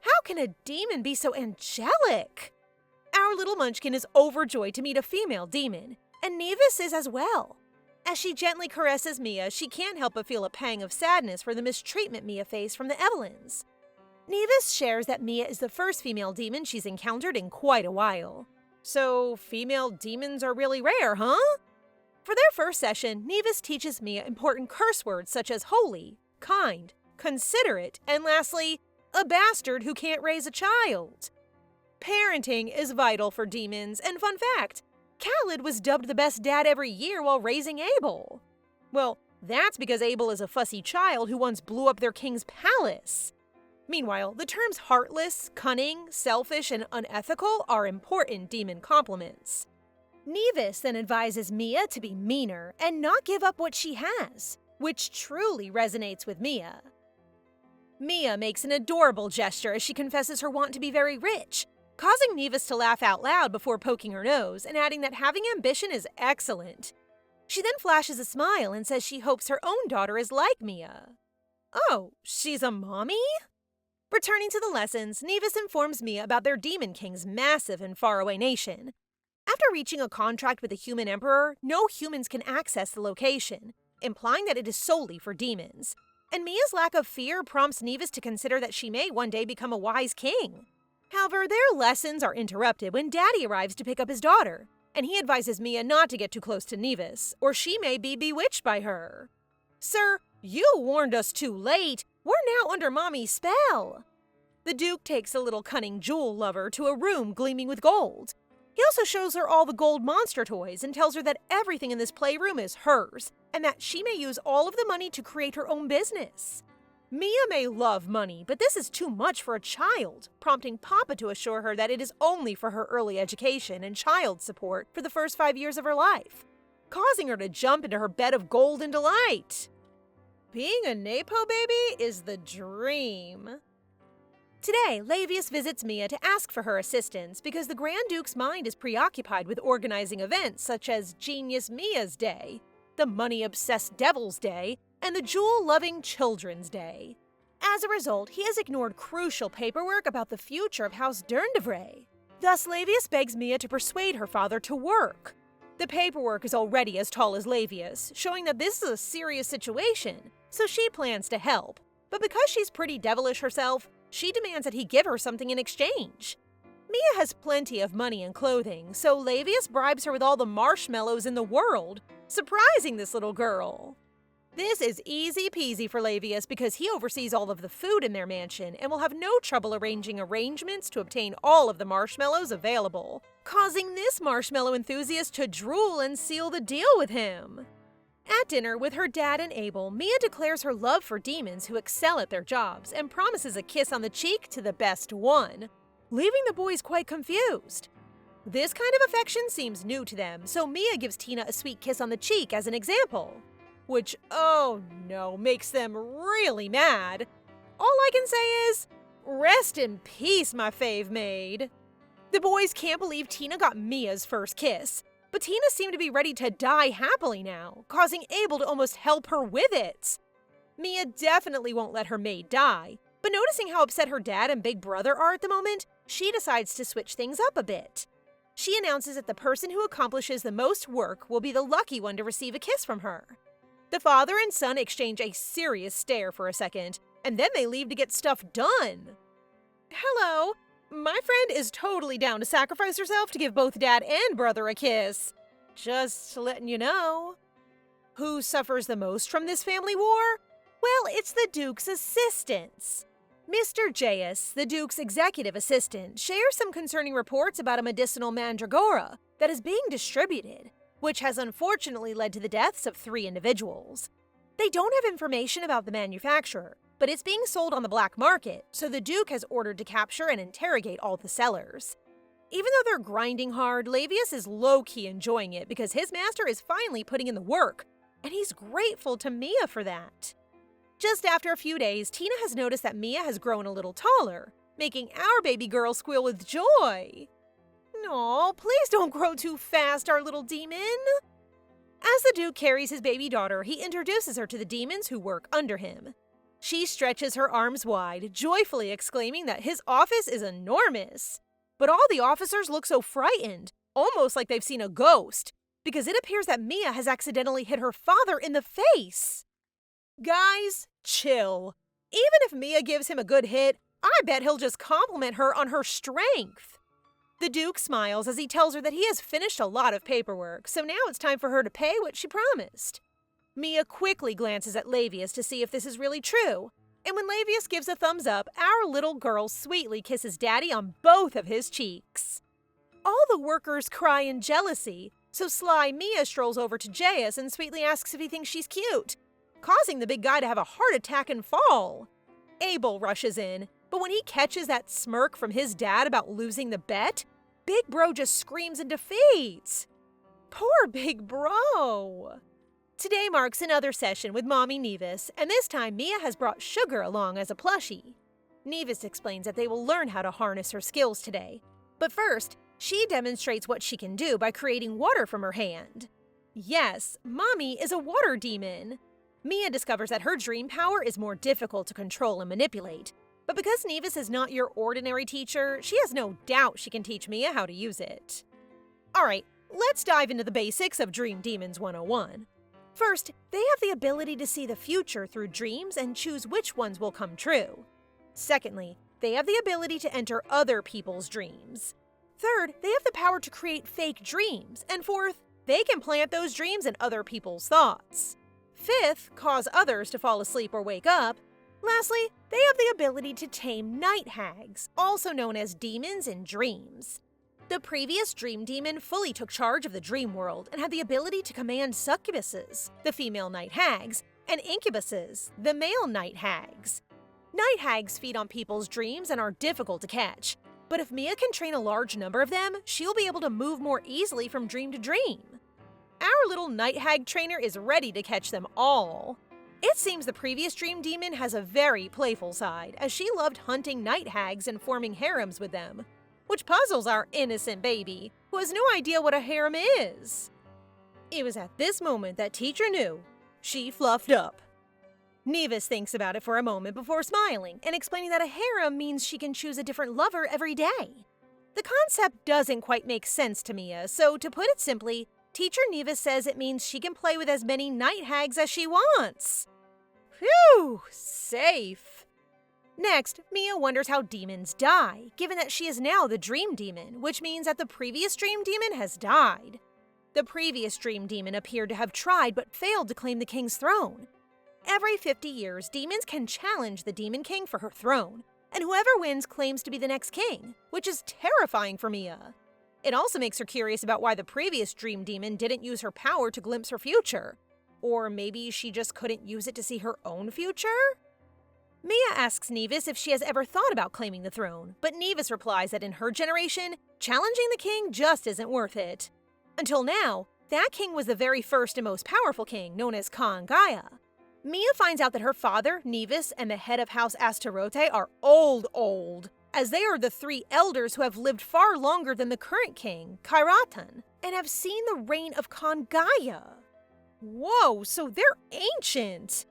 How can a demon be so angelic? Our little munchkin is overjoyed to meet a female demon, and Nevis is as well. As she gently caresses Mia, she can't help but feel a pang of sadness for the mistreatment Mia faced from the Evelyns. Nevis shares that Mia is the first female demon she's encountered in quite a while. So, female demons are really rare, huh? For their first session, Nevis teaches Mia important curse words such as holy, kind, considerate, and lastly, a bastard who can't raise a child. Parenting is vital for demons, and fun fact, Khaled was dubbed the best dad every year while raising Abel. Well, that's because Abel is a fussy child who once blew up their king's palace. Meanwhile, the terms heartless, cunning, selfish, and unethical are important demon compliments. Nevis then advises Mia to be meaner and not give up what she has, which truly resonates with Mia. Mia makes an adorable gesture as she confesses her want to be very rich, causing Nevis to laugh out loud before poking her nose and adding that having ambition is excellent. She then flashes a smile and says she hopes her own daughter is like Mia. Oh, she's a mommy? Returning to the lessons, Nevis informs Mia about their Demon King's massive and faraway nation. After reaching a contract with the human emperor, no humans can access the location, implying that it is solely for demons. And Mia's lack of fear prompts Nevis to consider that she may one day become a wise king. However, their lessons are interrupted when Daddy arrives to pick up his daughter, and he advises Mia not to get too close to Nevis, or she may be bewitched by her. Sir, you warned us too late. We're now under Mommy's spell. The Duke takes the little cunning jewel lover to a room gleaming with gold. He also shows her all the gold monster toys and tells her that everything in this playroom is hers, and that she may use all of the money to create her own business. Mia may love money, but this is too much for a child, prompting Papa to assure her that it is only for her early education and child support for the first 5 years of her life, causing her to jump into her bed of gold in delight. Being a Napo baby is the dream. Today, Laevius visits Mia to ask for her assistance because the Grand Duke's mind is preoccupied with organizing events such as Genius Mia's Day, the Money-Obsessed Devil's Day, and the Jewel-Loving Children's Day. As a result, he has ignored crucial paperwork about the future of House Derndever. Thus, Laevius begs Mia to persuade her father to work, The paperwork is already as tall as Lavius, showing that this is a serious situation, so she plans to help. But because she's pretty devilish herself, she demands that he give her something in exchange. Mia has plenty of money and clothing, so Lavius bribes her with all the marshmallows in the world, surprising this little girl. This is easy peasy for Lavius because he oversees all of the food in their mansion and will have no trouble arranging arrangements to obtain all of the marshmallows available, causing this marshmallow enthusiast to drool and seal the deal with him. At dinner with her dad and Abel, Mia declares her love for demons who excel at their jobs and promises a kiss on the cheek to the best one, leaving the boys quite confused. This kind of affection seems new to them, so Mia gives Tina a sweet kiss on the cheek as an example, which, oh no, makes them really mad. All I can say is, rest in peace, my fave maid. The boys can't believe Tina got Mia's first kiss, but Tina seemed to be ready to die happily now, causing Abel to almost help her with it. Mia definitely won't let her maid die, but noticing how upset her dad and big brother are at the moment, she decides to switch things up a bit. She announces that the person who accomplishes the most work will be the lucky one to receive a kiss from her. The father and son exchange a serious stare for a second, and then they leave to get stuff done. Hello, my friend is totally down to sacrifice herself to give both dad and brother a kiss. Just letting you know. Who suffers the most from this family war? Well, it's the Duke's assistants. Mr. Jaius, the Duke's executive assistant, shares some concerning reports about a medicinal mandragora that is being distributed, which has unfortunately led to the deaths of 3 individuals. They don't have information about the manufacturer, but it's being sold on the black market, so the Duke has ordered to capture and interrogate all the sellers. Even though they're grinding hard, Lavius is low-key enjoying it because his master is finally putting in the work, and he's grateful to Mia for that. Just after a few days, Tina has noticed that Mia has grown a little taller, making our baby girl squeal with joy. Aw, please don't grow too fast, our little demon. As the Duke carries his baby daughter, he introduces her to the demons who work under him. She stretches her arms wide, joyfully exclaiming that his office is enormous. But all the officers look so frightened, almost like they've seen a ghost, because it appears that Mia has accidentally hit her father in the face. Guys, chill. Even if Mia gives him a good hit, I bet he'll just compliment her on her strength. The Duke smiles as he tells her that he has finished a lot of paperwork, so now it's time for her to pay what she promised. Mia quickly glances at Lavius to see if this is really true, and when Lavius gives a thumbs up, our little girl sweetly kisses Daddy on both of his cheeks. All the workers cry in jealousy, so sly Mia strolls over to Jaius and sweetly asks if he thinks she's cute, causing the big guy to have a heart attack and fall. Abel rushes in, but when he catches that smirk from his dad about losing the bet, Big Bro just screams in defeat. Poor Big Bro. Today marks another session with Mommy Nevis, and this time Mia has brought Sugar along as a plushie. Nevis explains that they will learn how to harness her skills today, but first, she demonstrates what she can do by creating water from her hand. Yes, Mommy is a water demon. Mia discovers that her dream power is more difficult to control and manipulate, but because Nevis is not your ordinary teacher, she has no doubt she can teach Mia how to use it. Alright, let's dive into the basics of Dream Demons 101. First, they have the ability to see the future through dreams and choose which ones will come true. Secondly, they have the ability to enter other people's dreams. Third, they have the power to create fake dreams. And fourth, they can plant those dreams in other people's thoughts. Fifth, cause others to fall asleep or wake up. Lastly, they have the ability to tame night hags, also known as demons in dreams. The previous dream demon fully took charge of the dream world and had the ability to command succubuses, the female night hags, and incubuses, the male night hags. Night hags feed on people's dreams and are difficult to catch, but if Mia can train a large number of them, she'll be able to move more easily from dream to dream. Our little night hag trainer is ready to catch them all. It seems the previous dream demon has a very playful side, as she loved hunting night hags and forming harems with them, which puzzles our innocent baby, who has no idea what a harem is. It was at this moment that teacher knew. She fluffed up. Nevis thinks about it for a moment before smiling and explaining that a harem means she can choose a different lover every day. The concept doesn't quite make sense to Mia, so to put it simply, Teacher Nevis says it means she can play with as many night hags as she wants. Phew, safe. Next, Mia wonders how demons die, given that she is now the dream demon, which means that the previous dream demon has died. The previous dream demon appeared to have tried but failed to claim the king's throne. Every 50 years, demons can challenge the demon king for her throne, and whoever wins claims to be the next king, which is terrifying for Mia. It also makes her curious about why the previous dream demon didn't use her power to glimpse her future. Or maybe she just couldn't use it to see her own future? Mia asks Nevis if she has ever thought about claiming the throne, but Nevis replies that in her generation, challenging the king just isn't worth it. Until now, that king was the very first and most powerful king, known as Khan Gaia. Mia finds out that her father, Nevis, and the head of House Astarote are old, as they are the 3 elders who have lived far longer than the current king, Kairatan, and have seen the reign of Khan Gaia. Whoa, so they're ancient!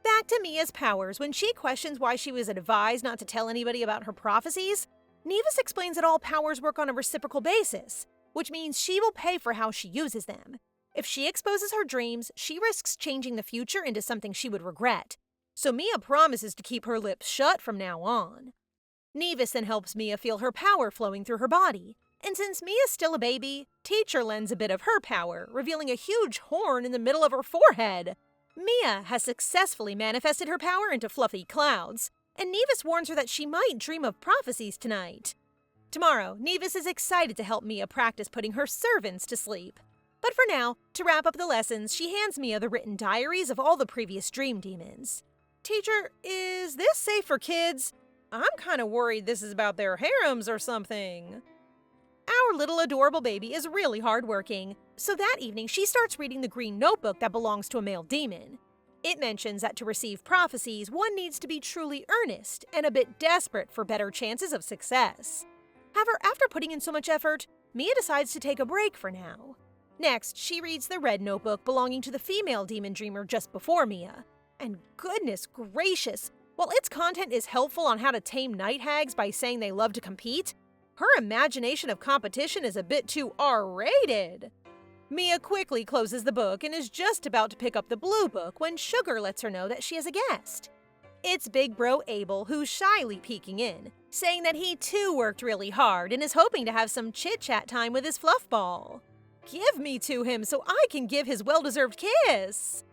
Back to Mia's powers. When she questions why she was advised not to tell anybody about her prophecies, Nevis explains that all powers work on a reciprocal basis, which means she will pay for how she uses them. If she exposes her dreams, she risks changing the future into something she would regret. So Mia promises to keep her lips shut from now on. Nevis then helps Mia feel her power flowing through her body. And since Mia's still a baby, Teacher lends a bit of her power, revealing a huge horn in the middle of her forehead. Mia has successfully manifested her power into fluffy clouds, and Nevis warns her that she might dream of prophecies tonight. Tomorrow, Nevis is excited to help Mia practice putting her servants to sleep. But for now, to wrap up the lessons, she hands Mia the written diaries of all the previous dream demons. Teacher, is this safe for kids? I'm kind of worried this is about their harems or something. Our little adorable baby is really hardworking, so that evening she starts reading the green notebook that belongs to a male demon. It mentions that to receive prophecies, one needs to be truly earnest and a bit desperate for better chances of success. However, after putting in so much effort, Mia decides to take a break for now. Next, she reads the red notebook belonging to the female demon dreamer just before Mia. And goodness gracious, while its content is helpful on how to tame night hags by saying they love to compete, her imagination of competition is a bit too R-rated. Mia quickly closes the book and is just about to pick up the blue book when Sugar lets her know that she has a guest. It's big bro Abel, who's shyly peeking in, saying that he too worked really hard and is hoping to have some chit-chat time with his fluff ball. Give me to him so I can give his well-deserved kiss!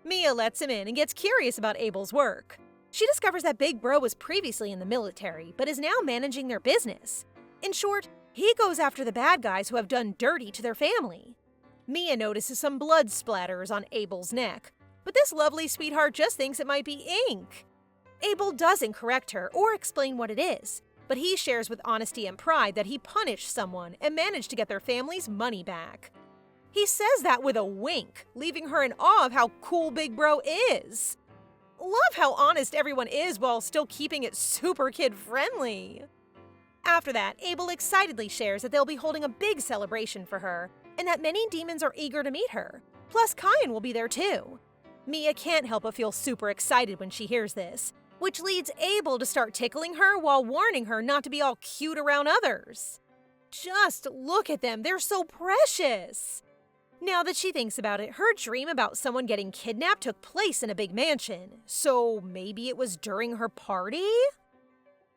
Mia lets him in and gets curious about Abel's work. She discovers that Big Bro was previously in the military, but is now managing their business. In short, he goes after the bad guys who have done dirty to their family. Mia notices some blood splatters on Abel's neck, but this lovely sweetheart just thinks it might be ink. Abel doesn't correct her or explain what it is, but he shares with honesty and pride that he punished someone and managed to get their family's money back. He says that with a wink, leaving her in awe of how cool Big Bro is. Love how honest everyone is while still keeping it super kid-friendly. After that, Abel excitedly shares that they'll be holding a big celebration for her, and that many demons are eager to meet her. Plus, Kaiyan will be there too. Mia can't help but feel super excited when she hears this, which leads Abel to start tickling her while warning her not to be all cute around others. Just look at them, they're so precious! Now that she thinks about it, her dream about someone getting kidnapped took place in a big mansion, so maybe it was during her party?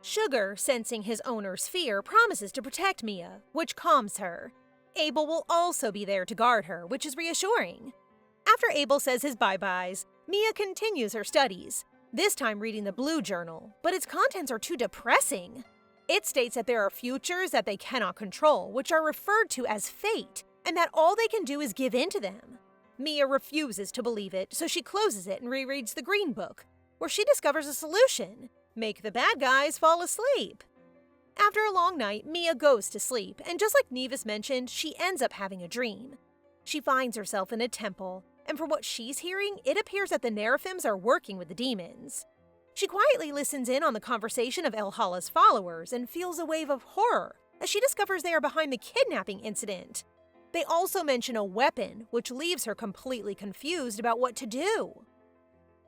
Sugar, sensing his owner's fear, promises to protect Mia, which calms her. Abel will also be there to guard her, which is reassuring. After Abel says his bye-byes, Mia continues her studies, this time reading the blue journal, but its contents are too depressing. It states that there are futures that they cannot control, which are referred to as fate, and that all they can do is give in to them. Mia refuses to believe it, so she closes it and rereads the green book, where she discovers a solution. Make the bad guys fall asleep. After a long night, Mia goes to sleep, and just like Nevis mentioned, she ends up having a dream. She finds herself in a temple, and for what she's hearing, it appears that the Narapims are working with the demons. She quietly listens in on the conversation of Elhala's followers and feels a wave of horror as she discovers they are behind the kidnapping incident. They also mention a weapon, which leaves her completely confused about what to do.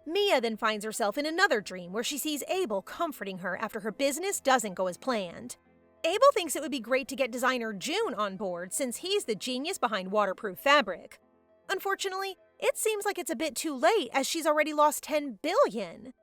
Mia then finds herself in another dream where she sees Abel comforting her after her business doesn't go as planned. Abel thinks it would be great to get designer June on board since he's the genius behind waterproof fabric. Unfortunately, it seems like it's a bit too late as she's already lost 10 billion.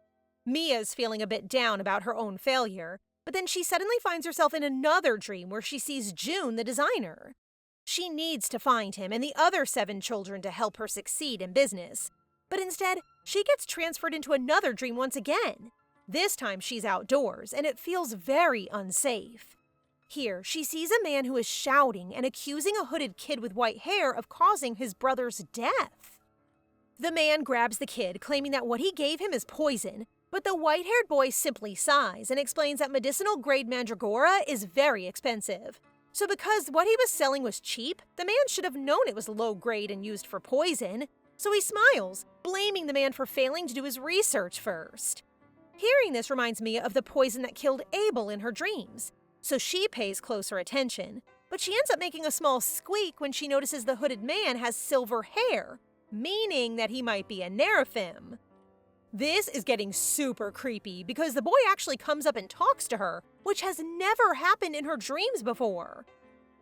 Mia's feeling a bit down about her own failure, but then she suddenly finds herself in another dream where she sees June the designer. She needs to find him and the other 7 children to help her succeed in business. But instead, she gets transferred into another dream once again. This time she's outdoors, and it feels very unsafe. Here, she sees a man who is shouting and accusing a hooded kid with white hair of causing his brother's death. The man grabs the kid, claiming that what he gave him is poison, but the white-haired boy simply sighs and explains that medicinal-grade mandragora is very expensive. So because what he was selling was cheap, the man should have known it was low-grade and used for poison. So he smiles, blaming the man for failing to do his research first. Hearing this reminds Mia of the poison that killed Abel in her dreams, so she pays closer attention, but she ends up making a small squeak when she notices the hooded man has silver hair, meaning that he might be a Narapim. This is getting super creepy because the boy actually comes up and talks to her, which has never happened in her dreams before.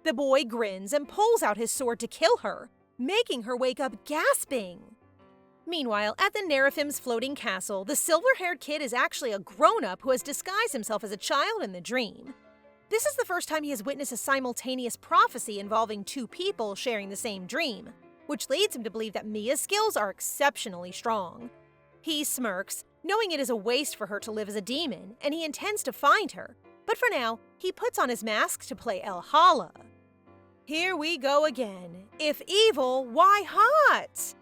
The boy grins and pulls out his sword to kill her, making her wake up gasping. Meanwhile, at the Narapim's floating castle, the silver-haired kid is actually a grown-up who has disguised himself as a child in the dream. This is the first time he has witnessed a simultaneous prophecy involving 2 people sharing the same dream, which leads him to believe that Mia's skills are exceptionally strong. He smirks, knowing it is a waste for her to live as a demon, and he intends to find her, but for now, he puts on his mask to play El Hala. Here we go again. If evil, why hot?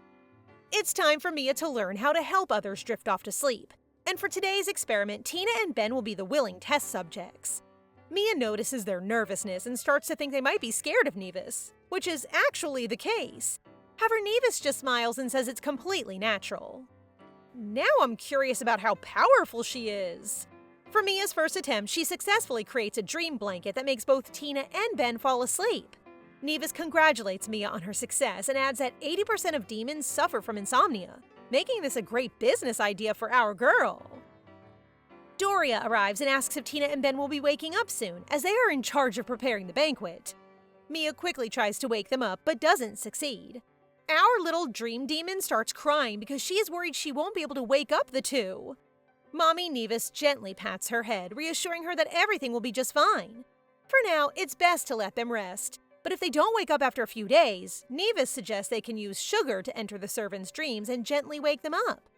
It's time for Mia to learn how to help others drift off to sleep. And for today's experiment, Tina and Ben will be the willing test subjects. Mia notices their nervousness and starts to think they might be scared of Nevis, which is actually the case. However, Nevis just smiles and says it's completely natural. Now I'm curious about how powerful she is. For Mia's first attempt, she successfully creates a dream blanket that makes both Tina and Ben fall asleep. Nevis congratulates Mia on her success and adds that 80% of demons suffer from insomnia, making this a great business idea for our girl. Doria arrives and asks if Tina and Ben will be waking up soon, as they are in charge of preparing the banquet. Mia quickly tries to wake them up, but doesn't succeed. Our little dream demon starts crying because she is worried she won't be able to wake up the 2. Mommy Nevis gently pats her head, reassuring her that everything will be just fine. For now, it's best to let them rest. But if they don't wake up after a few days, Nevis suggests they can use sugar to enter the servants' dreams and gently wake them up.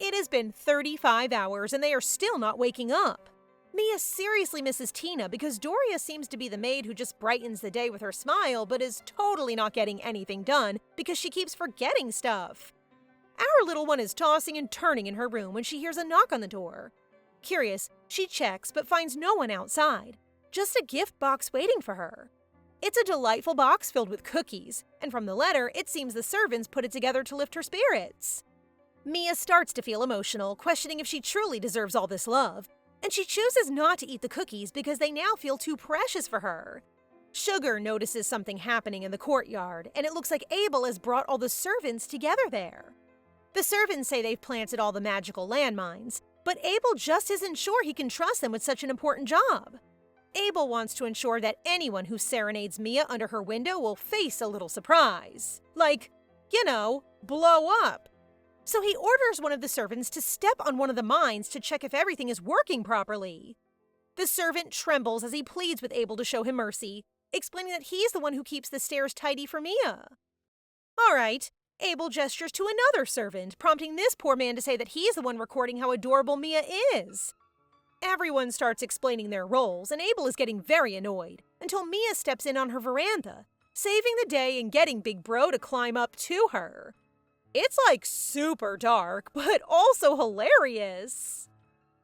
It has been 35 hours and they are still not waking up. Mia seriously misses Tina because Doria seems to be the maid who just brightens the day with her smile but is totally not getting anything done because she keeps forgetting stuff. Our little one is tossing and turning in her room when she hears a knock on the door. Curious, she checks but finds no one outside, just a gift box waiting for her. It's a delightful box filled with cookies, and from the letter, it seems the servants put it together to lift her spirits. Mia starts to feel emotional, questioning if she truly deserves all this love, and she chooses not to eat the cookies because they now feel too precious for her. Sugar notices something happening in the courtyard, and it looks like Abel has brought all the servants together there. The servants say they've planted all the magical landmines, but Abel just isn't sure he can trust them with such an important job. Abel wants to ensure that anyone who serenades Mia under her window will face a little surprise. Like, blow up. So he orders one of the servants to step on one of the mines to check if everything is working properly. The servant trembles as he pleads with Abel to show him mercy, explaining that he's the one who keeps the stairs tidy for Mia. All right, Abel gestures to another servant, prompting this poor man to say that he's the one recording how adorable Mia is. Everyone starts explaining their roles, and Abel is getting very annoyed, until Mia steps in on her veranda, saving the day and getting Big Bro to climb up to her. It's like super dark, but also hilarious.